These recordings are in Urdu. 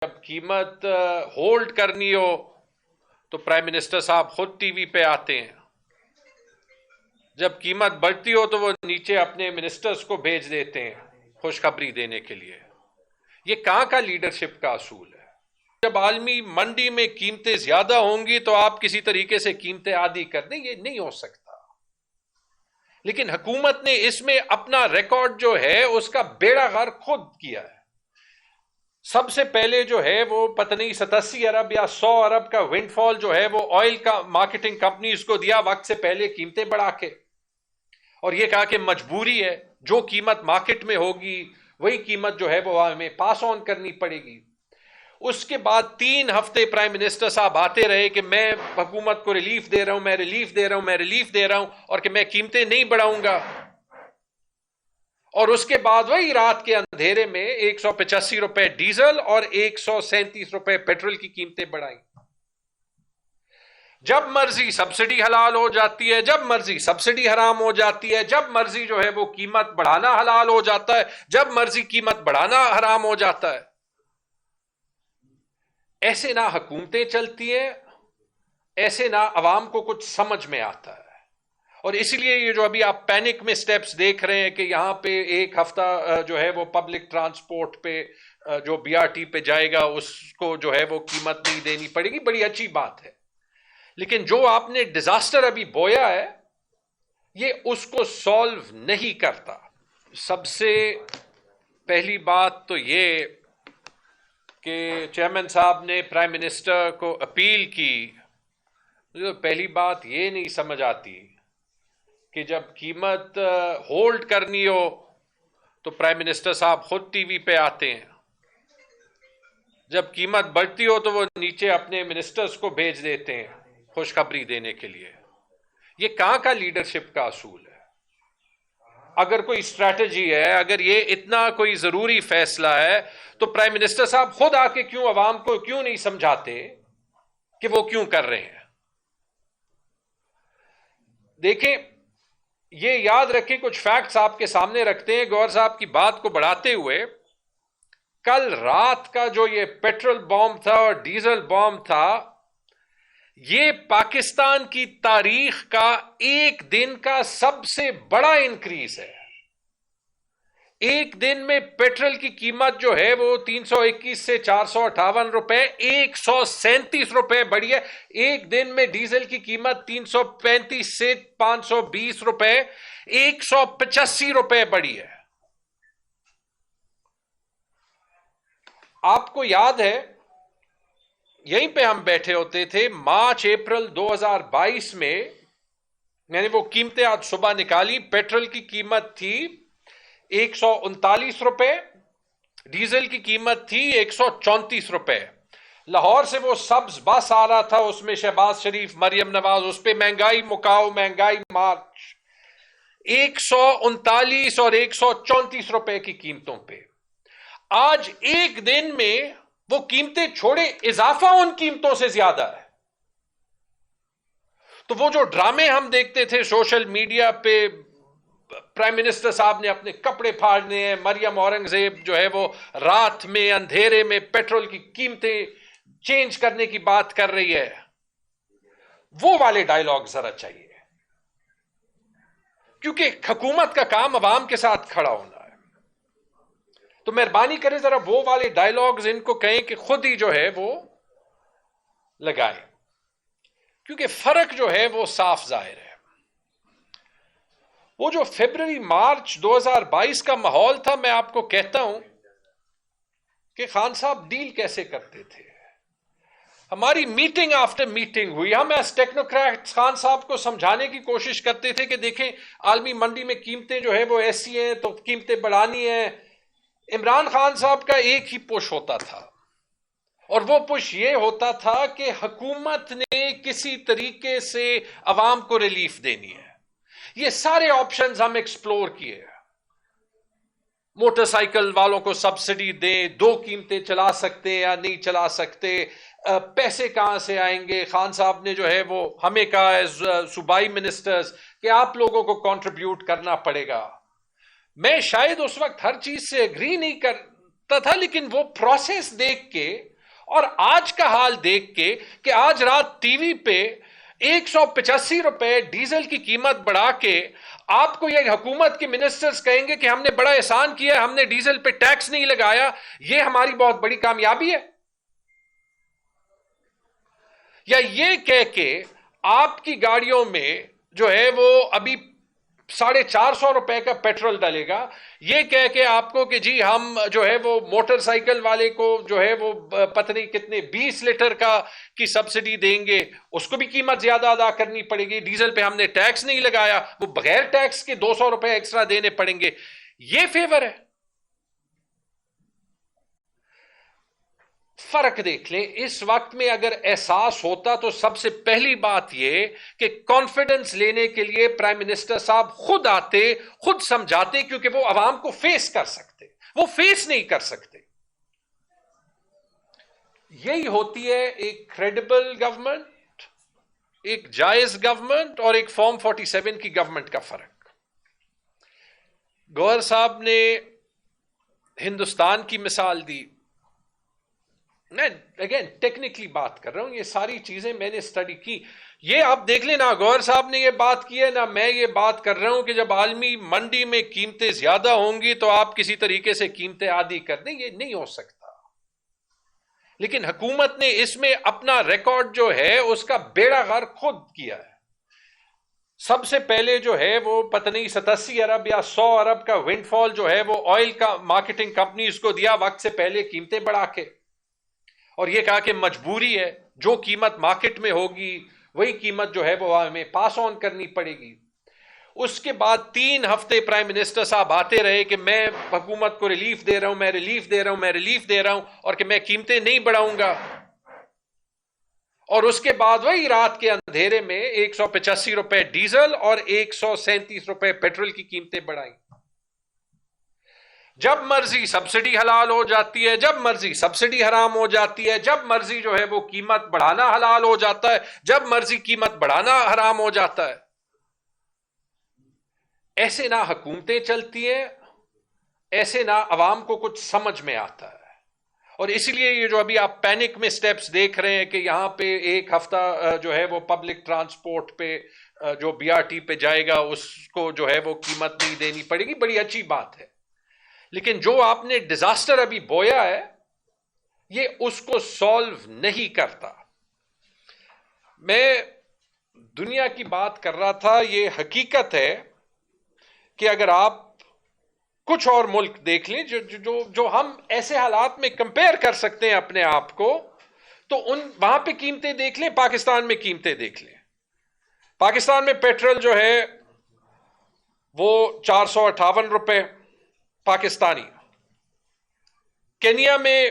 جب قیمت ہولڈ کرنی ہو تو پرائم منسٹر صاحب خود ٹی وی پہ آتے ہیں، جب قیمت بڑھتی ہو تو وہ نیچے اپنے منسٹرز کو بھیج دیتے ہیں خوشخبری دینے کے لیے۔ یہ کہاں کا لیڈرشپ کا اصول ہے؟ جب عالمی منڈی میں قیمتیں زیادہ ہوں گی تو آپ کسی طریقے سے قیمتیں عادی کر دیں، یہ نہیں ہو سکتا۔ لیکن حکومت نے اس میں اپنا ریکارڈ جو ہے اس کا بیڑا غرق خود کیا ہے۔ سب سے پہلے جو ہے وہ پتہ نہیں 87 ارب یا 100 ارب کا ونڈ فال جو ہے وہ آئل کا مارکیٹنگ کمپنیز کو دیا وقت سے پہلے قیمتیں بڑھا کے، اور یہ کہا کہ مجبوری ہے، جو قیمت مارکیٹ میں ہوگی وہی قیمت جو ہے وہ ہمیں پاس آن کرنی پڑے گی۔ اس کے بعد 3 ہفتے پرائم منسٹر صاحب آتے رہے کہ میں حکومت کو ریلیف دے رہا ہوں، میں ریلیف دے رہا ہوں، میں ریلیف دے رہا ہوں، اور کہ میں قیمتیں نہیں بڑھاؤں گا۔ اور اس کے بعد وہی رات کے اندھیرے میں 185 روپے ڈیزل اور 137 روپے پیٹرول کی قیمتیں بڑھائیں۔ جب مرضی سبسڈی حلال ہو جاتی ہے، جب مرضی سبسڈی حرام ہو جاتی ہے، جب مرضی جو ہے وہ قیمت بڑھانا حلال ہو جاتا ہے، جب مرضی قیمت بڑھانا حرام ہو جاتا ہے۔ ایسے نہ حکومتیں چلتی ہیں، ایسے نہ عوام کو کچھ سمجھ میں آتا ہے۔ اور اس لیے یہ جو ابھی آپ پینک میں سٹیپس دیکھ رہے ہیں کہ یہاں پہ ایک ہفتہ جو ہے وہ پبلک ٹرانسپورٹ پہ جو بی آر ٹی پہ جائے گا اس کو جو ہے وہ قیمت نہیں دینی پڑے گی، بڑی اچھی بات ہے۔ لیکن جو آپ نے ڈیزاسٹر ابھی بویا ہے یہ اس کو سولو نہیں کرتا۔ سب سے پہلی بات تو یہ کہ چیئرمین صاحب نے پرائم منسٹر کو اپیل کی، پہلی بات یہ نہیں سمجھ آتی کہ جب قیمت ہولڈ کرنی ہو تو پرائم منسٹر صاحب خود ٹی وی پہ آتے ہیں، جب قیمت بڑھتی ہو تو وہ نیچے اپنے منسٹرز کو بھیج دیتے ہیں خوشخبری دینے کے لیے۔ یہ کہاں کا لیڈرشپ کا اصول ہے؟ اگر کوئی اسٹریٹجی ہے، اگر یہ اتنا کوئی ضروری فیصلہ ہے تو پرائم منسٹر صاحب خود آ کے کیوں عوام کو کیوں نہیں سمجھاتے کہ وہ کیوں کر رہے ہیں؟ دیکھیں، یہ یاد رکھیں، کچھ فیکٹس آپ کے سامنے رکھتے ہیں گور صاحب کی بات کو بڑھاتے ہوئے۔ کل رات کا جو یہ پیٹرول بام تھا اور ڈیزل بام تھا، یہ پاکستان کی تاریخ کا ایک دن کا سب سے بڑا انکریز ہے۔ ایک دن میں پیٹرول کی قیمت جو ہے وہ 321 سے 458 روپے 137 روپے بڑھی ہے۔ ایک دن میں ڈیزل کی قیمت 335 سے 520 روپے 185 روپے بڑھی ہے۔ آپ کو یاد ہے یہیں پہ ہم بیٹھے ہوتے تھے مارچ اپریل 2022 میں، میں نے وہ قیمتیں آج صبح نکالی۔ پیٹرول کی قیمت تھی 139 روپے، ڈیزل کی قیمت تھی 134 روپے۔ لاہور سے وہ سبز بس آ رہا تھا، اس میں شہباز شریف، مریم نواز، اس پہ مہنگائی مکاؤ، مہنگائی مارچ، 139 اور 134 روپے کی قیمتوں پہ۔ آج ایک دن میں وہ قیمتیں چھوڑے، اضافہ ان قیمتوں سے زیادہ ہے۔ تو وہ جو ڈرامے ہم دیکھتے تھے سوشل میڈیا پہ، پرائم منسٹر صاحب نے اپنے کپڑے پھاڑنے ہیں، مریم اورنگزیب جو ہے وہ رات میں اندھیرے میں پیٹرول کی قیمتیں چینج کرنے کی بات کر رہی ہے، وہ والے ڈائیلاگ ذرا چاہیے، کیونکہ حکومت کا کام عوام کے ساتھ کھڑا ہونا ہے۔ تو مہربانی کرے ذرا وہ والے ڈائیلاگز ان کو کہیں کہ خود ہی جو ہے وہ لگائیں، کیونکہ فرق جو ہے وہ صاف ظاہر ہے۔ وہ جو فیبرری مارچ 2022 کا ماحول تھا، میں آپ کو کہتا ہوں کہ خان صاحب ڈیل کیسے کرتے تھے۔ ہماری میٹنگ آفٹر میٹنگ ہوئی، ہم ایس ٹیکنوکریٹ خان صاحب کو سمجھانے کی کوشش کرتے تھے کہ دیکھیں عالمی منڈی میں قیمتیں جو ہے وہ ایسی ہیں تو قیمتیں بڑھانی ہیں۔ عمران خان صاحب کا ایک ہی پش ہوتا تھا، اور وہ پش یہ ہوتا تھا کہ حکومت نے کسی طریقے سے عوام کو ریلیف دینی ہے۔ یہ سارے آپشنز ہم ایکسپلور کیے، موٹر سائیکل والوں کو سبسڈی دیں، 2 قیمتیں چلا سکتے یا نہیں چلا سکتے، پیسے کہاں سے آئیں گے۔ خان صاحب نے جو ہے وہ ہمیں کہا ہے صوبائی منسٹرز کہ آپ لوگوں کو کنٹریبیوٹ کرنا پڑے گا۔ میں شاید اس وقت ہر چیز سے اگری نہیں کرتا تھا، لیکن وہ پروسیس دیکھ کے اور آج کا حال دیکھ کے کہ آج رات ٹی وی پہ 185 روپے ڈیزل کی قیمت بڑھا کے آپ کو یہ حکومت کے منسٹرز کہیں گے کہ ہم نے بڑا احسان کیا، ہم نے ڈیزل پہ ٹیکس نہیں لگایا، یہ ہماری بہت بڑی کامیابی ہے؟ یا یہ کہہ کے آپ کی گاڑیوں میں جو ہے وہ ابھی 450 روپے کا پیٹرول ڈالے گا، یہ کہہ کے آپ کو کہ جی ہم جو ہے وہ موٹر سائیکل والے کو جو ہے وہ پتہ نہیں کتنے 20 لیٹر کی سبسڈی دیں گے، اس کو بھی قیمت زیادہ ادا کرنی پڑے گی، ڈیزل پہ ہم نے ٹیکس نہیں لگایا، وہ بغیر ٹیکس کے 200 روپے ایکسٹرا دینے پڑیں گے۔ یہ فیور ہے۔ فرق دیکھ لیں، اس وقت میں اگر احساس ہوتا تو سب سے پہلی بات یہ کہ کانفیڈنس لینے کے لیے پرائم منسٹر صاحب خود آتے، خود سمجھاتے، کیونکہ وہ عوام کو فیس کر سکتے، وہ فیس نہیں کر سکتے۔ یہی ہوتی ہے ایک کریڈیبل گورنمنٹ، ایک جائز گورنمنٹ اور ایک فارم 47 کی گورنمنٹ کا فرق۔ گوہر صاحب نے ہندوستان کی مثال دی، میں اگین ٹیکنیکلی بات کر رہا ہوں، یہ ساری چیزیں میں نے اسٹڈی کی۔ یہ آپ دیکھ لیں، نہ گوہر صاحب نے یہ بات کی ہے نہ میں یہ بات کر رہا ہوں کہ جب عالمی منڈی میں قیمتیں زیادہ ہوں گی تو آپ کسی طریقے سے قیمتیں عادی کر دیں، یہ نہیں ہو سکتا۔ لیکن حکومت نے اس میں اپنا ریکارڈ جو ہے اس کا بیڑا غرق خود کیا ہے۔ سب سے پہلے جو ہے وہ پتہ نہیں 87 ارب یا 100 ارب کا ونڈ فال جو ہے وہ آئل کا مارکیٹنگ کمپنیز کو دیا وقت سے پہلے قیمتیں بڑھا کے، اور یہ کہا کہ مجبوری ہے، جو قیمت مارکیٹ میں ہوگی وہی قیمت جو ہے وہ ہمیں پاس آن کرنی پڑے گی۔ اس کے بعد 3 ہفتے پرائم منسٹر صاحب آتے رہے کہ میں حکومت کو ریلیف دے رہا ہوں، میں ریلیف دے رہا ہوں، میں ریلیف دے رہا ہوں، اور کہ میں قیمتیں نہیں بڑھاؤں گا۔ اور اس کے بعد وہی رات کے اندھیرے میں 185 روپے ڈیزل اور 137 روپے پیٹرول کی قیمتیں بڑھائیں۔ جب مرضی سبسڈی حلال ہو جاتی ہے، جب مرضی سبسڈی حرام ہو جاتی ہے، جب مرضی جو ہے وہ قیمت بڑھانا حلال ہو جاتا ہے، جب مرضی قیمت بڑھانا حرام ہو جاتا ہے۔ ایسے نہ حکومتیں چلتی ہیں، ایسے نہ عوام کو کچھ سمجھ میں آتا ہے۔ اور اسی لیے یہ جو ابھی آپ پینک میں سٹیپس دیکھ رہے ہیں کہ یہاں پہ ایک ہفتہ جو ہے وہ پبلک ٹرانسپورٹ پہ جو BRT پہ جائے گا اس کو جو ہے وہ قیمت نہیں دینی پڑے گی، بڑی اچھی بات ہے۔ لیکن جو آپ نے ڈیزاسٹر ابھی بویا ہے یہ اس کو سولو نہیں کرتا۔ میں دنیا کی بات کر رہا تھا، یہ حقیقت ہے کہ اگر آپ کچھ اور ملک دیکھ لیں جو ہم ایسے حالات میں کمپیئر کر سکتے ہیں اپنے آپ کو، تو وہاں پہ قیمتیں دیکھ لیں، پاکستان میں قیمتیں دیکھ لیں۔ پاکستان میں پیٹرول جو ہے وہ 458 روپے پاکستانی، کینیا میں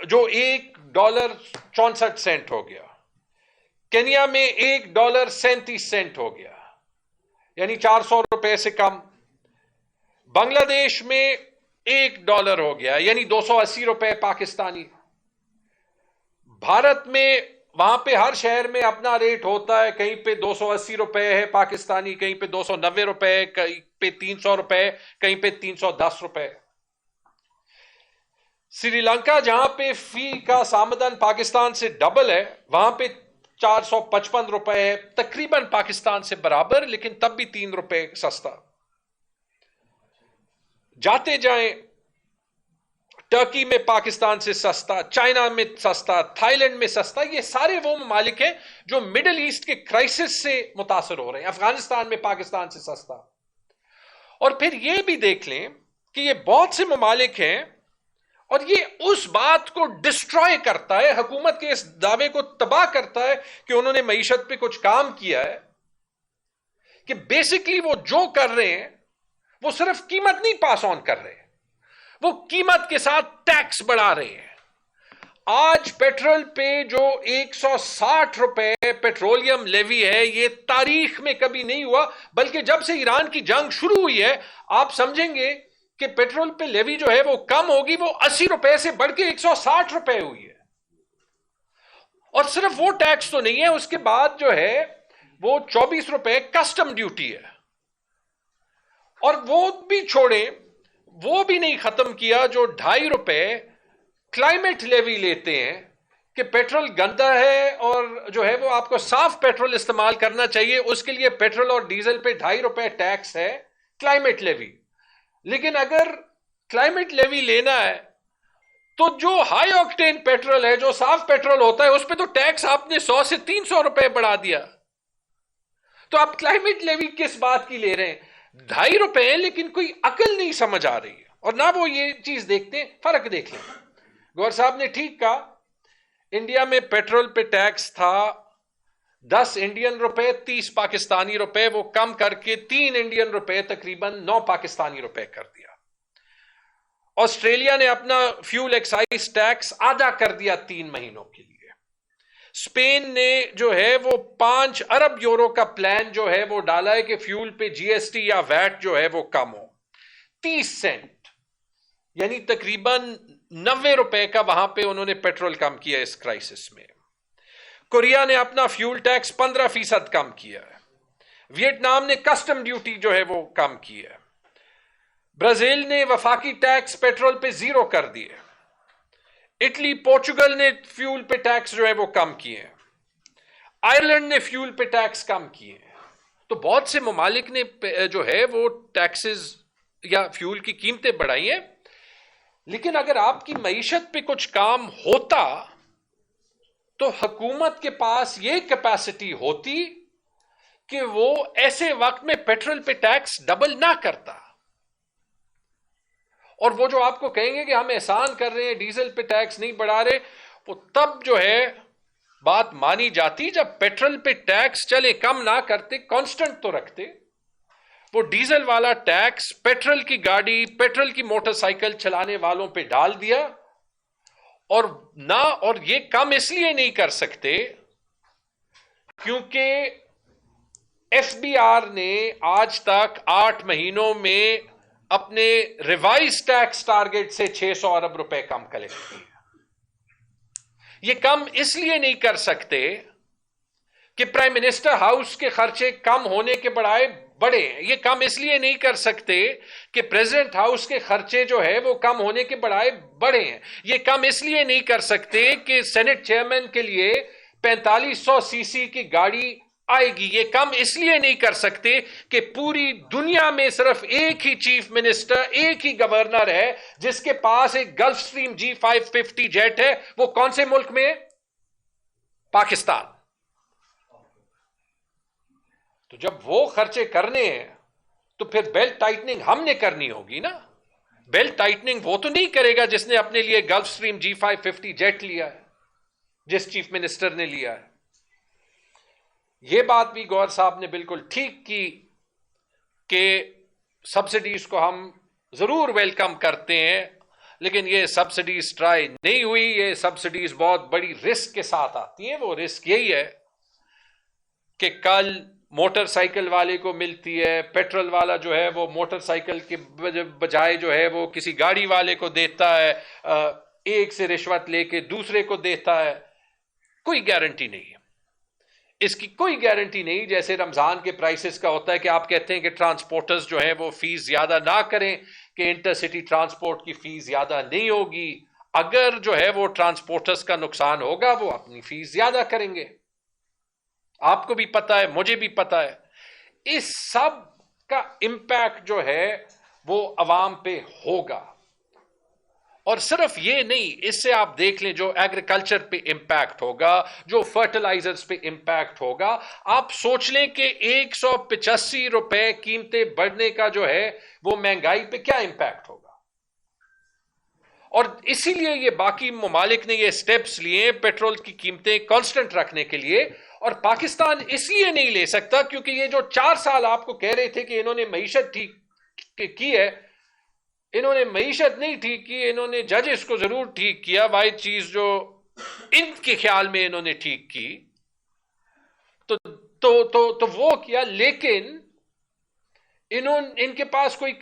جو $1.64 ہو گیا، کینیا میں $1.37 ہو گیا، یعنی 400 روپے سے کم۔ بنگلہ دیش میں $1 ہو گیا، یعنی 280 روپے پاکستانی۔ بھارت میں وہاں پہ ہر شہر میں اپنا ریٹ ہوتا ہے، کہیں پہ 280 روپے ہے پاکستانی، کہیں پہ 290 روپے، کہیں پہ 300 روپے، کہیں پہ 310 روپے۔ سری لنکا جہاں پہ فی کا آمدن پاکستان سے ڈبل ہے، وہاں پہ 455 روپے ہے، تقریباً پاکستان سے برابر، لیکن تب بھی 3 روپے سستا۔ جاتے جائیں، ٹرکی میں پاکستان سے سستا، چائنا میں سستا، تھائی لینڈ میں سستا۔ یہ سارے وہ ممالک ہیں جو مڈل ایسٹ کے کرائسس سے متاثر ہو رہے ہیں۔ افغانستان میں پاکستان سے سستا۔ اور پھر یہ بھی دیکھ لیں کہ یہ بہت سے ممالک ہیں، اور یہ اس بات کو ڈسٹروائے کرتا ہے، حکومت کے اس دعوے کو تباہ کرتا ہے کہ انہوں نے معیشت پہ کچھ کام کیا ہے، کہ بیسکلی وہ جو کر رہے ہیں وہ صرف قیمت نہیں پاس آن کر رہے، وہ قیمت کے ساتھ ٹیکس بڑھا رہے ہیں۔ آج پیٹرول پہ جو 160 روپے پیٹرولیم لیوی ہے، یہ تاریخ میں کبھی نہیں ہوا، بلکہ جب سے ایران کی جنگ شروع ہوئی ہے آپ سمجھیں گے کہ پیٹرول پہ لیوی جو ہے وہ کم ہوگی، وہ 80 روپے سے بڑھ کے 160 روپے ہوئی ہے۔ اور صرف وہ ٹیکس تو نہیں ہے، اس کے بعد جو ہے وہ 24 روپے کسٹم ڈیوٹی ہے۔ اور وہ بھی چھوڑیں، وہ بھی نہیں ختم کیا جو 2.5 روپے کلائمیٹ لیوی لیتے ہیں کہ پیٹرول گندا ہے اور جو ہے وہ آپ کو صاف پیٹرول استعمال کرنا چاہیے، اس کے لیے پیٹرول اور ڈیزل پہ ₹2.5 ٹیکس ہے، کلائمیٹ لیوی. لیکن اگر کلائمیٹ لیوی لینا ہے تو جو ہائی آکٹین پیٹرول ہے، جو صاف پیٹرول ہوتا ہے، اس پہ تو ٹیکس آپ نے ₹100 سے ₹300 بڑھا دیا. تو آپ کلائمیٹ لیوی کس بات کی لے رہے ہیں؟ ₹2.5 لیکن کوئی عقل نہیں سمجھ آ رہی ہے، اور نہ وہ یہ چیز دیکھتے ہیں. فرق دیکھ لیں. گور صاحب نے ٹھیک کہا، انڈیا میں پیٹرول پہ ٹیکس تھا ₹10 30 پاکستانی روپے، وہ کم کر کے ₹3 تقریباً 9 پاکستانی روپے کر دیا. آسٹریلیا نے اپنا فیول ایکسائز ٹیکس آدھا کر دیا 3 مہینوں کے لیے. اسپین نے جو ہے وہ €5 ارب کا پلان جو ہے وہ ڈالا ہے کہ فیول پہ جی ایس ٹی یا ویٹ جو ہے وہ کم ہو، 30 سینٹ، یعنی تقریباً ₹90 کا وہاں پہ انہوں نے پیٹرول کم کیا اس کرائسس میں. کوریا نے اپنا فیول ٹیکس 15% کم کیا ہے. ویتنام نے کسٹم ڈیوٹی جو ہے وہ کم کی ہے. برازیل نے وفاقی ٹیکس پیٹرول پہ 0 کر دیے. اٹلی پورچوگل نے فیول پہ ٹیکس جو ہے وہ کم کیے ہیں. آئرلینڈ نے فیول پہ ٹیکس کم کیے ہیں. تو بہت سے ممالک نے جو ہے وہ ٹیکسز یا فیول کی قیمتیں بڑھائی ہیں. لیکن اگر آپ کی معیشت پہ کچھ کام ہوتا تو حکومت کے پاس یہ کیپیسٹی ہوتی کہ وہ ایسے وقت میں پیٹرول پہ ٹیکس ڈبل نہ کرتا. اور وہ جو آپ کو کہیں گے کہ ہم احسان کر رہے ہیں، ڈیزل پہ ٹیکس نہیں بڑھا رہے، وہ تب جو ہے بات مانی جاتی جب پیٹرول پہ ٹیکس چلے کم نہ کرتے، کانسٹنٹ تو رکھتے. وہ ڈیزل والا ٹیکس پیٹرول کی گاڑی، پیٹرول کی موٹر سائیکل چلانے والوں پہ ڈال دیا. اور یہ کم اس لیے نہیں کر سکتے کیونکہ ایف بی آر نے آج تک 8 مہینوں میں اپنے ریوائز ٹیکس ٹارگٹ سے ₹600 ارب کم کلیکٹ کیے. یہ کم اس لیے نہیں کر سکتے کہ پرائم منسٹر ہاؤس کے خرچے کم ہونے کے بجائے بڑے ہیں. یہ کم اس لیے نہیں کر سکتے کہ پریزیڈنٹ ہاؤس کے خرچے جو ہے وہ کم ہونے کے بجائے بڑے ہیں. یہ کم اس لیے نہیں کر سکتے کہ سینٹ چیئرمین کے لیے 4500 سی سی کی گاڑی آئے گی. یہ کم اس لیے نہیں کر سکتے کہ پوری دنیا میں صرف ایک ہی چیف منسٹر، ایک ہی گورنر ہے جس کے پاس ایک گلف سٹریم G550 جیٹ ہے. وہ کون سے ملک میں ہے؟ پاکستان. تو جب وہ خرچے کرنے ہیں تو پھر بیلٹ ٹائٹننگ ہم نے کرنی ہوگی نا. بیلٹ ٹائٹننگ وہ تو نہیں کرے گا جس نے اپنے لیے گلف سٹریم G550 جیٹ لیا ہے، جس چیف منسٹر نے لیا ہے. یہ بات بھی گور صاحب نے بالکل ٹھیک کی کہ سبسڈیز کو ہم ضرور ویلکم کرتے ہیں، لیکن یہ سبسڈیز ٹرائی نہیں ہوئی. یہ سبسڈیز بہت بڑی رسک کے ساتھ آتی ہیں. وہ رسک یہی ہے کہ کل موٹر سائیکل والے کو ملتی ہے، پیٹرول والا جو ہے وہ موٹر سائیکل کے بجائے جو ہے وہ کسی گاڑی والے کو دیتا ہے، ایک سے رشوت لے کے دوسرے کو دیتا ہے. کوئی گارنٹی نہیں ہے اس کی، کوئی گارنٹی نہیں. جیسے رمضان کے پرائسز کا ہوتا ہے کہ آپ کہتے ہیں کہ ٹرانسپورٹرز جو ہیں وہ فیس زیادہ نہ کریں، کہ انٹر سٹی ٹرانسپورٹ کی فیس زیادہ نہیں ہوگی. اگر جو ہے وہ ٹرانسپورٹرز کا نقصان ہوگا وہ اپنی فیس زیادہ کریں گے. آپ کو بھی پتا ہے، مجھے بھی پتا ہے. اس سب کا امپیکٹ جو ہے وہ عوام پہ ہوگا. اور صرف یہ نہیں، اس سے آپ دیکھ لیں جو ایگریکلچر پہ امپیکٹ ہوگا، جو فرٹیلائزرز پہ امپیکٹ ہوگا. آپ سوچ لیں کہ ₹185 قیمتیں بڑھنے کا جو ہے وہ مہنگائی پہ کیا امپیکٹ ہوگا. اور اسی لیے یہ باقی ممالک نے یہ سٹیپس لیے پیٹرول کی قیمتیں کانسٹنٹ رکھنے کے لیے. اور پاکستان اس لیے نہیں لے سکتا کیونکہ یہ جو 4 سال آپ کو کہہ رہے تھے کہ انہوں نے معیشت ٹھیک کی ہے، انہوں نے معیشت نہیں ٹھیک کی، انہوں نے ججز کو ضرور ٹھیک کیا. واحد چیز جو ان کے خیال میں انہوں نے ٹھیک کی تو وہ کیا، لیکن ان کے پاس کوئی